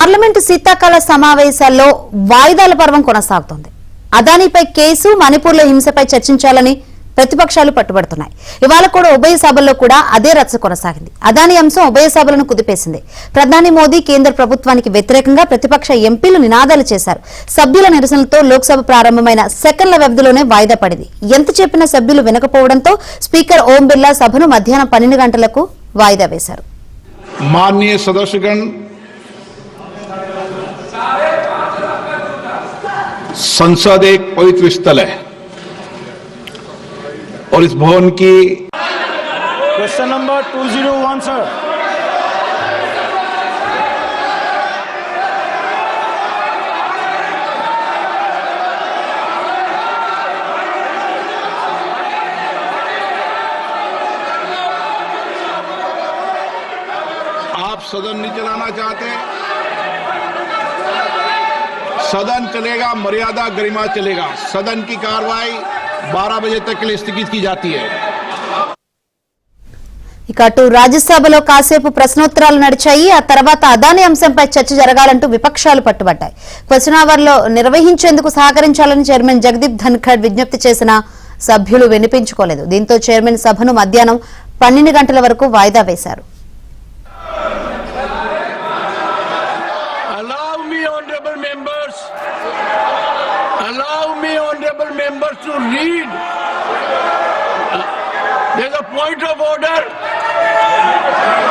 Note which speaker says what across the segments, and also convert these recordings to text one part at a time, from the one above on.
Speaker 1: Parliament శీతాకాల సమావేశాల్లో వాయిదాల పర్వం కొనసాగుతోంది. అదానీపై కేసు, మణిపూర్లో హింసపై చర్చించాలని ప్రతిపక్షాలు పట్టుబడుతున్నాయి. ఇవాళ కూడా ఉభయ సభల్లో కూడా అదే రచ్చ కొనసాగింది. అదానీ అంశం ఉభయ సభలను కుదిపేసింది. ప్రధాని మోదీ కేంద్ర ప్రభుత్వానికి వ్యతిరేకంగా ప్రతిపక్ష ఎంపీలు నినాదాలు చేశారు. సభ్యుల నిరసనలతో లోక్సభ ప్రారంభమైన సెకండ్ల వ్యవధిలోనే వాయిదా పడింది. ఎంత చెప్పినా సభ్యులు వినకపోవడంతో స్పీకర్ ఓం బిర్లా సభను మధ్యాహ్నం 12 గంటలకు వాయిదా వేశారు.
Speaker 2: माननीय सदस्यगण, संसद एक पवित्र स्थल है और इस भवन की
Speaker 3: क्वेश्चन नंबर 201 सर।
Speaker 2: आप सदन नहीं चलाना चाहते, सदन चलेगा, मर्यादा गरिमा चलेगा। सदन की कार्रवाई 12 बजे तक के लिए स्थगित की जाती है।
Speaker 1: ఇక అటు రాజ్యసభలో కాసేపు ప్రశ్నోత్తరాలు నడిచాయి. ఆ తర్వాత అదానీ అంశంపై చర్చ జరగాలంటూ విపక్షాలు పట్టుబట్టాయి. క్వశ్చన్ అవర్ లో నిర్వహించేందుకు సహకరించాలని చైర్మన్ జగదీప్ ధన్ఖడ్ విజ్ఞప్తి చేసిన సభ్యులు వినిపించుకోలేదు. దీంతో చైర్మన్ సభను మధ్యాహ్నం 12 గంటల వరకు వాయిదా వేశారు.
Speaker 4: Allow me, honorable members, to read. There's a point of order.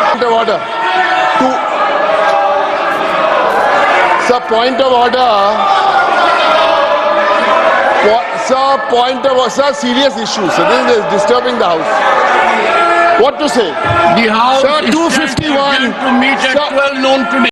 Speaker 5: Point of order. Sir, point of order. Sir, point of order. Sir, serious issues. So this is disturbing the house. What to say?
Speaker 4: The House
Speaker 5: Sir,
Speaker 4: is
Speaker 5: 251.
Speaker 4: to meet at
Speaker 5: Sir,
Speaker 4: 12 noon today.